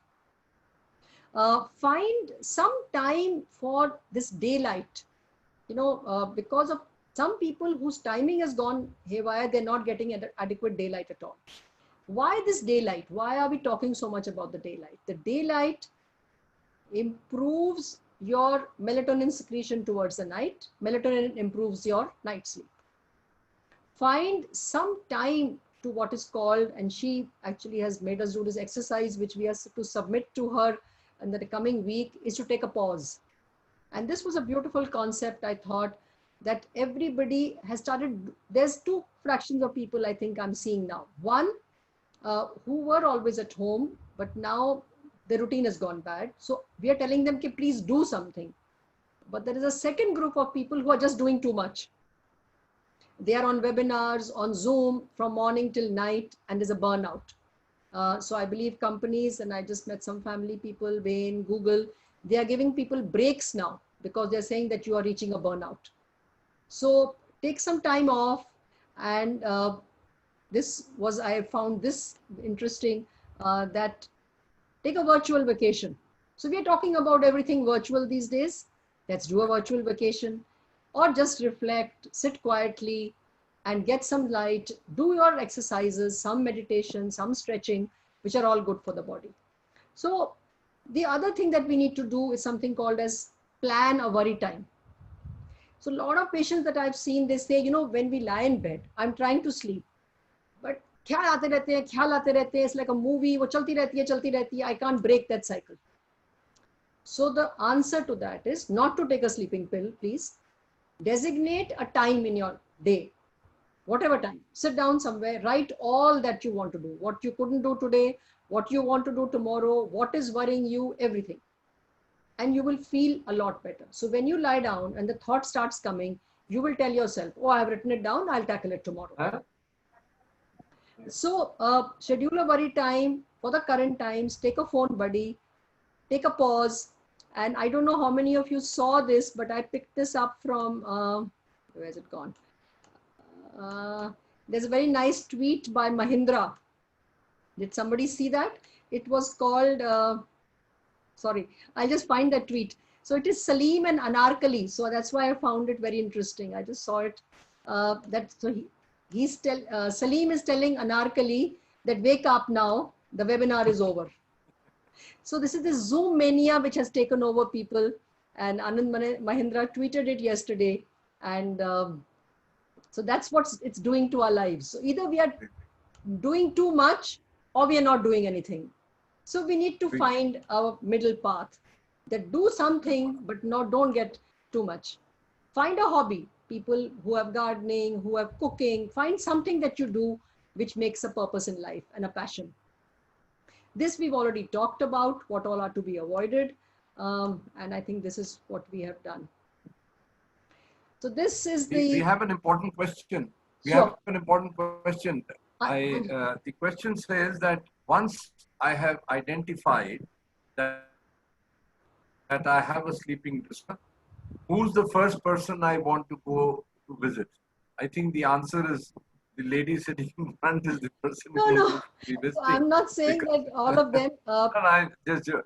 Find some time for this daylight, you know, because of some people whose timing has gone haywire, they're not getting adequate daylight at all. Why this daylight? Why are we talking so much about the daylight? The daylight improves your melatonin secretion towards the night. Melatonin improves your night sleep. Find some time to what is called, and she actually has made us do this exercise, which we are to submit to her in the coming week, is to take a pause. And this was a beautiful concept, I thought, that everybody has started. There's 2 fractions of people I think I'm seeing now. One, who were always at home, but now the routine has gone bad. So we are telling them, please do something. But there is a second group of people who are just doing too much. They are on webinars, on Zoom from morning till night, and there's a burnout. So I believe companies, and I just met some family people, Bain, Google, they are giving people breaks now because they're saying that you are reaching a burnout. So take some time off. And this was, I found this interesting, that take a virtual vacation. So we are talking about everything virtual these days. Let's do a virtual vacation, or just reflect, sit quietly and get some light, do your exercises, some meditation, some stretching, which are all good for the body. So the other thing that we need to do is something called as plan a worry time. So a lot of patients that I've seen, they say, when we lie in bed, I'm trying to sleep, but ख्याल आते रहते हैं, ख्याल आते रहते हैं, it's like a movie, वो चलती रहती है, I can't break that cycle. So the answer to that is not to take a sleeping pill, please. Designate a time in your day, whatever time. Sit down somewhere, write all that you want to do, what you couldn't do today, what you want to do tomorrow, what is worrying you, everything. And you will feel a lot better. So when you lie down and the thought starts coming, you will tell yourself, oh, I've written it down, I'll tackle it tomorrow. Huh? So schedule a worry time for the current times, take a phone buddy, take a pause. And I don't know how many of you saw this, but I picked this up from, where's it gone? There's a very nice tweet by Mahindra. Did somebody see that? It was called, sorry, I'll just find that tweet. So it is Salim and Anarkali. So that's why I found it very interesting. I just saw it. Salim is telling Anarkali that wake up now, the webinar is over. So this is the Zoom mania which has taken over people, and Anand Mahindra tweeted it yesterday. And so that's what it's doing to our lives. So either we are doing too much or we are not doing anything. So we need to find our middle path, that do something, but don't get too much. Find a hobby. People who have gardening, who have cooking, find something that you do which makes a purpose in life and a passion. This we've already talked about, what all are to be avoided. And I think this is what we have done. So this is We have an important question. We Sure. have an important question. The question says that once I have identified that I have a sleeping disorder, who's the first person I want to go to visit? I think the answer is the lady sitting in front is the person No, who no. should be visiting. I'm not saying that all of them.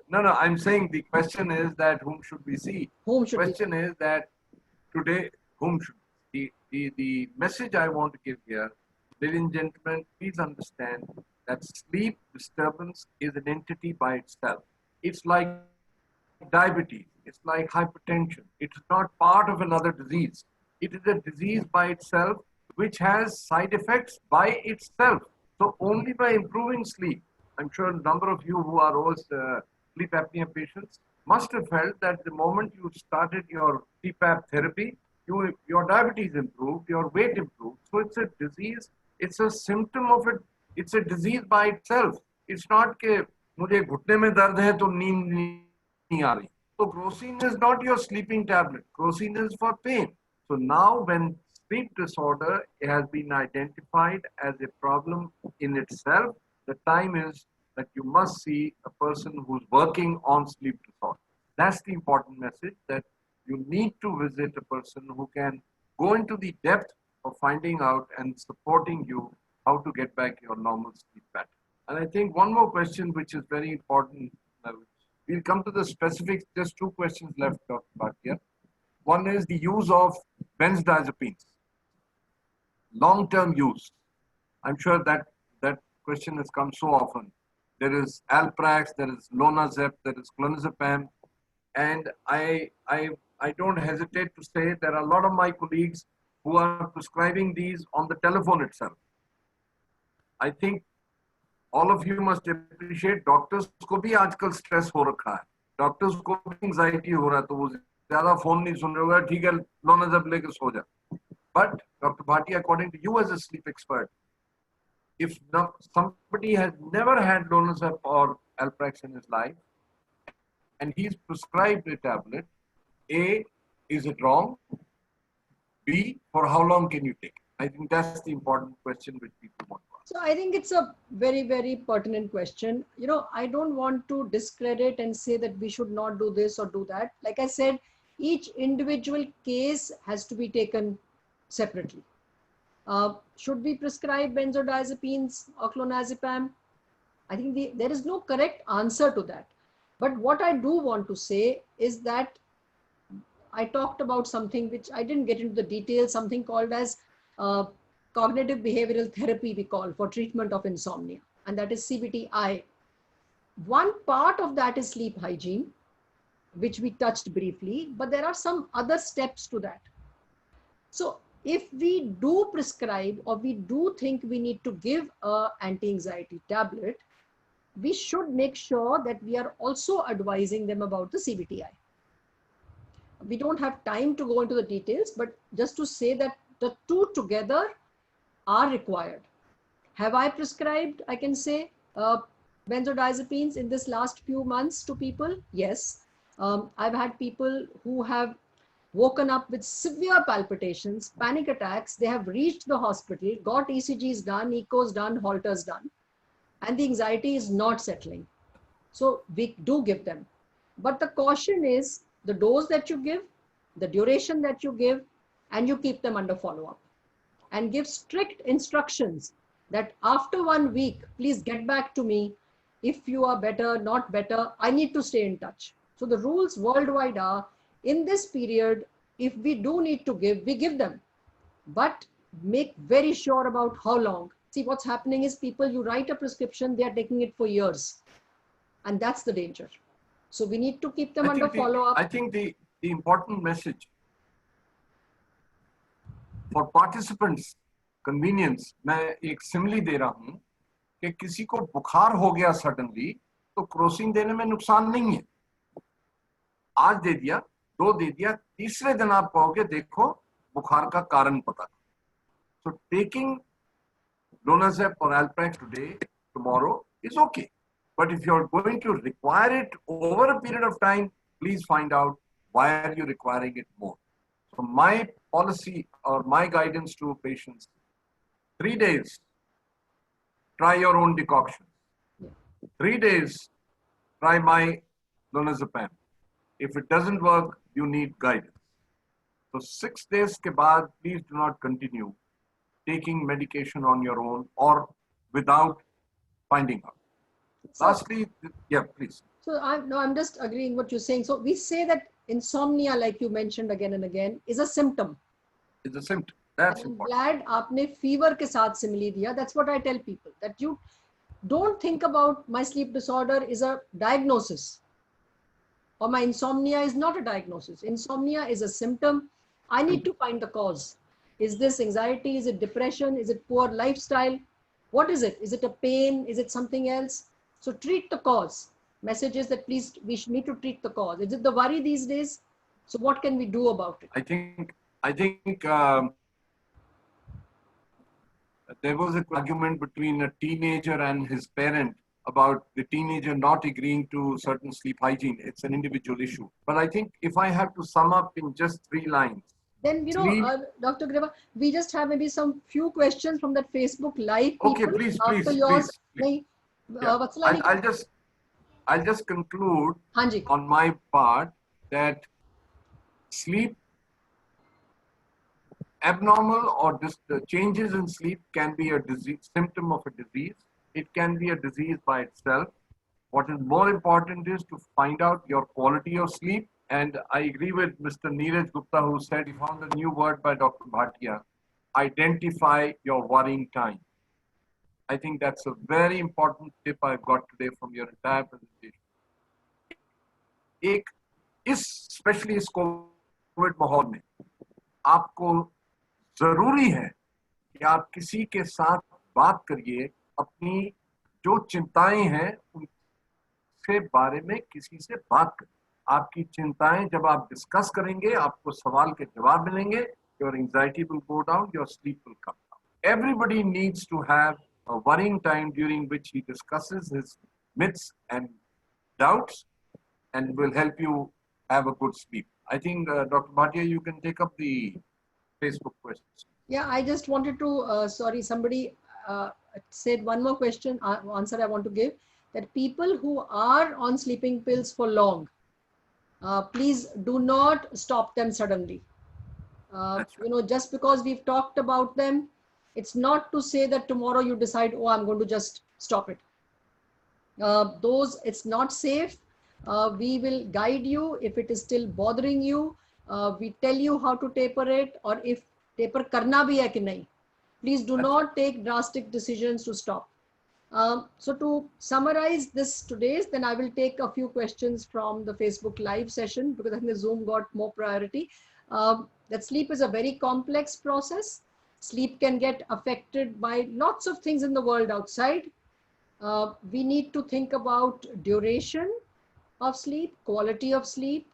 No, I'm saying the question is that whom should we see? Whom should we question is that today, whom should the message I want to give here, ladies and gentlemen, please understand that sleep disturbance is an entity by itself. It's like diabetes, it's like hypertension. It's not part of another disease. It is a disease by itself which has side effects by itself. So only by improving sleep, I'm sure a number of you who are also sleep apnea patients must have felt that the moment you started your CPAP therapy, your diabetes improved, your weight improved. So it's a disease, it's a symptom of it, it's a disease by itself. It's not that मुझे घुटने में दर्द है तो नींद नहीं आ रही. So crocin is not your sleeping tablet. Crocin is for pain. So now when sleep disorder has been identified as a problem in itself, the time is that you must see a person who's working on sleep disorder. That's the important message, that you need to visit a person who can go into the depth of finding out and supporting you how to get back your normal sleep pattern. And I think one more question which is very important, we'll come to the specifics, just two questions left, Dr. Bhatia. One is the use of benzodiazepines, long-term use. I'm sure that question has come so often. There is Alprax, there is Lonazep, there is clonazepam, and I don't hesitate to say there are a lot of my colleagues who are prescribing these on the telephone itself. I think all of you must appreciate doctors को भी आजकल stress हो रखा है. Doctors को भी anxiety हो रहा है, तो वो ज़्यादा phone नहीं सुन रहे होगा, ठीक है, Lonazep लेके सो जा. But Dr. Bhatia, according to you as a sleep expert, if somebody has never had Lonazep or Alprax in his life, and he's prescribed a tablet, A, is it wrong? B, for how long can you take it? I think that's the important question which people want to ask. So I think it's a very, very pertinent question. I don't want to discredit and say that we should not do this or do that. Like I said, each individual case has to be taken separately. Should we prescribe benzodiazepines or clonazepam? I think there is no correct answer to that. But what I do want to say is that I talked about something which I didn't get into the details, something called as uh, cognitive behavioral therapy, we call, for treatment of insomnia, and that is CBTI. One part of that is sleep hygiene, which we touched briefly, but there are some other steps to that. So if we do prescribe or we do think we need to give a anti-anxiety tablet, we should make sure that we are also advising them about the CBTI. We don't have time to go into the details, but just to say that the two together are required. Have I prescribed, I can say, benzodiazepines in this last few months to people? Yes. I've had people who have woken up with severe palpitations, panic attacks. They have reached the hospital, got ECGs done, echos done, Holters done, and the anxiety is not settling. So we do give them. But the caution is the dose that you give, the duration that you give, and you keep them under follow-up. And give strict instructions that after 1 week, please get back to me. If you are better, not better, I need to stay in touch. So the rules worldwide are, in this period, if we do need to give, we give them. But make very sure about how long. See, what's happening is people, you write a prescription, they are taking it for years. And that's the danger. So we need to keep them under follow-up. I think the important message for participants, convenience, मैं एक सिमली दे रहा हूं कि किसी को बुखार हो गया सडनली तो क्रोसिन देने में नुकसान नहीं है. आज दे दिया, 2 दे दिया, तीसरे दिन आप कहोगे देखो बुखार का कारण पता. So taking Lonazep or Alprax today, tomorrow is okay. But if you're going to require it over a period of time, please find out why are you requiring it more. So my policy or my guidance to patients, 3 days, try your own decoction. 3 days, try my Lonazepam. If it doesn't work, you need guidance. So 6 days ke baad, please do not continue taking medication on your own or without finding out. So, lastly, yeah, please. So I'm just agreeing what you're saying. So we say that insomnia, like you mentioned again and again, is a symptom. It's a symptom. That's I'm important. glad आपने fever के साथ simile दिया. That's what I tell people, that you don't think about my sleep disorder is a diagnosis or my insomnia is not a diagnosis. Insomnia is a symptom. I need to find the cause. Is this anxiety? Is it depression? Is it poor lifestyle? What is it? Is it a pain? Is it something else? So treat the cause. Message is that please, we need to treat the cause. Is it the worry these days? So what can we do about it? I think there was an argument between a teenager and his parent about the teenager not agreeing to certain sleep hygiene. It's an individual issue. But I think if I have to sum up in just 3 lines. Then, Dr. Greva, we just have maybe some few questions from that Facebook Live. Okay, please. Yeah. I'll just conclude on my part that sleep abnormal or changes in sleep can be a disease, symptom of a disease. It can be a disease by itself. What is more important is to find out your quality of sleep. And I agree with Mr. Neeraj Gupta, who said he found a new word by Dr. Bhatia, identify your worrying time. I think that's a very important tip I've got today from your entire presentation. Especially इस Covid माहौल में आपको जरूरी है कि आप किसी के साथ बात करिए, अपनी जो चिंताएं हैं उनके बारे में किसी से बात करिए. आपकी चिंताएं जब आप डिस्कस करेंगे, आपको सवाल के जवाब मिलेंगे, your anxiety will go down, your sleep will come down. Everybody needs to have a worrying time during which he discusses his myths and doubts and will help you have a good sleep. I think, Dr. Bhatia, you can take up the Facebook questions. Yeah, I just wanted to, sorry, somebody said one more question, answer I want to give, that people who are on sleeping pills for long, please do not stop them suddenly. Right. Just because we've talked about them, it's not to say that tomorrow you decide, oh, I'm going to just stop it. Those it's not safe. We will guide you if it is still bothering you. We tell you how to taper it, or if taper karna bhi hai ki nahi. Please do not take drastic decisions to stop. So to summarize this today's, then I will take a few questions from the Facebook live session, because I think the Zoom got more priority. That sleep is a very complex process. Sleep can get affected by lots of things in the world outside. We need to think about duration of sleep, quality of sleep.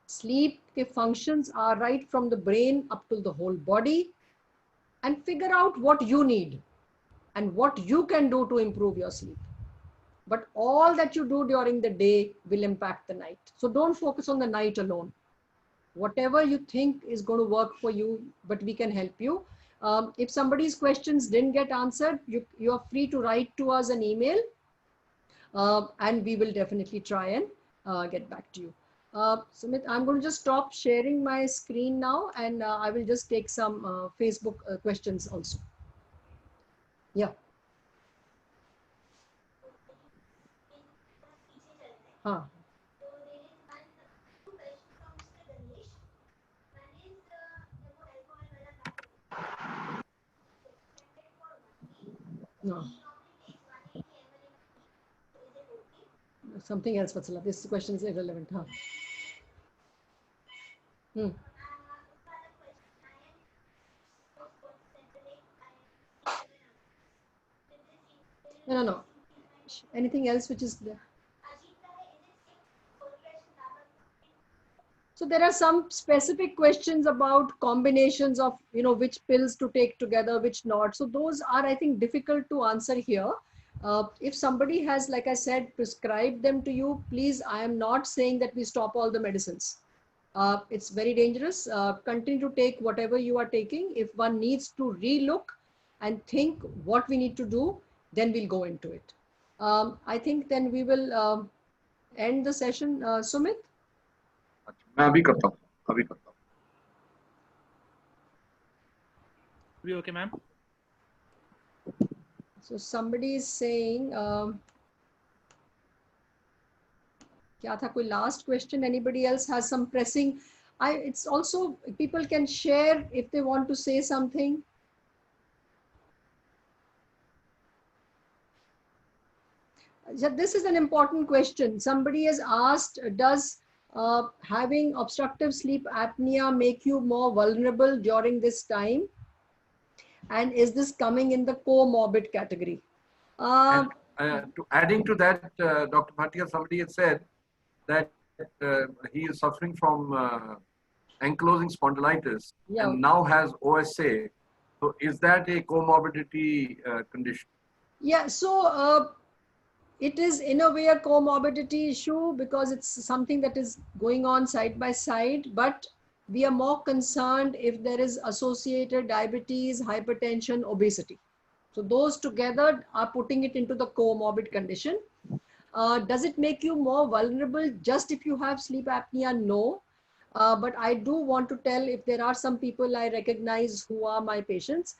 Sleep के functions are right from the brain up to the whole body, and figure out what you need and what you can do to improve your sleep. But all that you do during the day will impact the night. So don't focus on the night alone. Whatever you think is going to work for you, but we can help you. If somebody's questions didn't get answered, you are free to write to us an email, and we will definitely try and get back to you. Sumit, I'm going to just stop sharing my screen now, and I will just take some Facebook questions also. Yeah. Huh. No. Something else, Vatsala. This question is irrelevant. Huh? Hmm. No, no, no. Anything else which is there? So there are some specific questions about combinations of, which pills to take together, which not. So those are, I think, difficult to answer here. If somebody has, like I said, prescribed them to you, please, I am not saying that we stop all the medicines. It's very dangerous. Continue to take whatever you are taking. If one needs to relook and think what we need to do, then we'll go into it. I think then we will end the session. Sumit? मैं अभी करता हूँ We okay, ma'am? So somebody is saying, क्या था कोई last question? Anybody else has some pressing? It's also, people can share if they want to say something. This is an important question. Somebody has asked, does having obstructive sleep apnea make you more vulnerable during this time? And is this coming in the comorbid category? Adding to that, Dr. Bhatia, somebody had said that he is suffering from ankylosing spondylitis and now has OSA. So is that a comorbidity condition? Yeah, so it is in a way a comorbidity issue because it's something that is going on side by side, but we are more concerned if there is associated diabetes, hypertension, obesity. So those together are putting it into the comorbid condition. Does it make you more vulnerable just if you have sleep apnea? No. But I do want to tell, if there are some people I recognize who are my patients,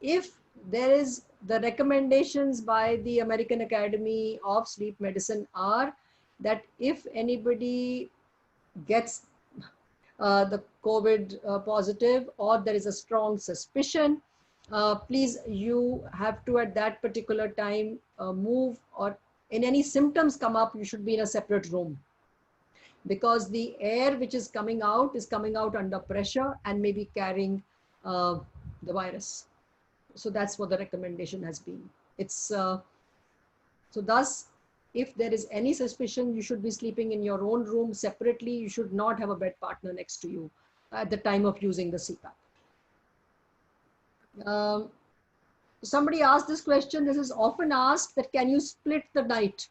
if there is, the recommendations by the American Academy of Sleep Medicine are that if anybody gets the COVID positive, or there is a strong suspicion, please, you have to at that particular time move, or in any symptoms come up, you should be in a separate room, because the air which is coming out under pressure and maybe carrying the virus. So that's what the recommendation has been. It's so thus, if there is any suspicion, you should be sleeping in your own room separately. You should not have a bed partner next to you at the time of using the CPAP. Somebody asked this question. This is often asked, that can you split the night,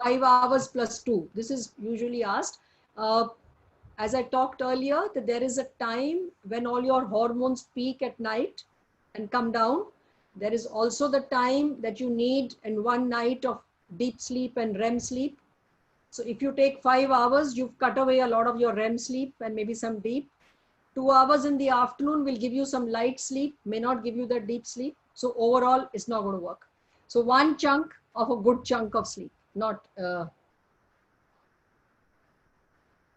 5 hours plus 2? This is usually asked. As I talked earlier, that there is a time when all your hormones peak at night and come down. There is also the time that you need in one night of deep sleep and REM sleep. So if you take 5 hours, you've cut away a lot of your REM sleep and maybe some deep. 2 hours in the afternoon will give you some light sleep, may not give you the deep sleep. So overall, it's not going to work. So one chunk of a good chunk of sleep, not.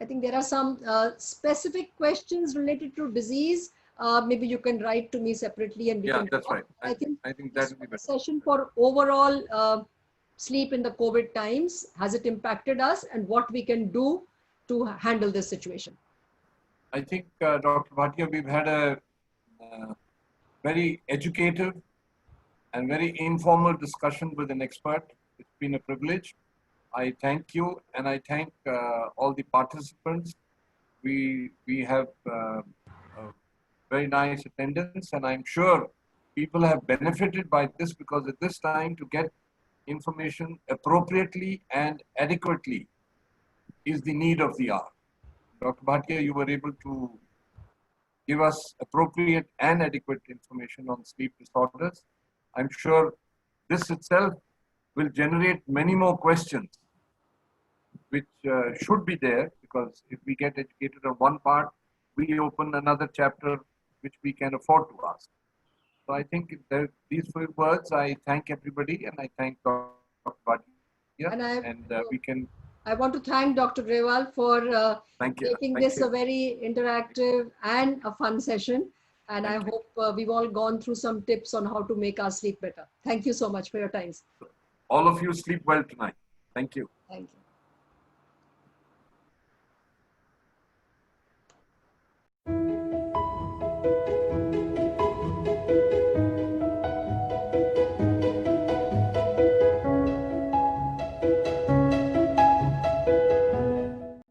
I think there are some specific questions related to disease. Maybe you can write to me separately and we Yeah, can that's talk. right. I think I think this that will be was a better. session for overall sleep in the COVID times. Has it impacted us and what we can do to handle this situation? I think, Dr. Bhatia, we've had a very educative and very informal discussion with an expert. It's been a privilege. I thank you and I thank all the participants. We have a very nice attendance, and I'm sure people have benefited by this because at this time to get information appropriately and adequately is the need of the hour. Dr. Bhatia, you were able to give us appropriate and adequate information on sleep disorders. I'm sure this itself will generate many more questions which should be there, because if we get educated on one part, we open another chapter which we can afford to ask. So I think that these few words, I thank everybody and I thank Dr. Bhatia, And we can. I want to thank Dr. Grewal for Thank you. making Thank this you. a very interactive and a fun session. And I Thank you. hope we've all gone through some tips on how to make our sleep better. Thank you so much for your time. All of you sleep well tonight. Thank you. Thank you.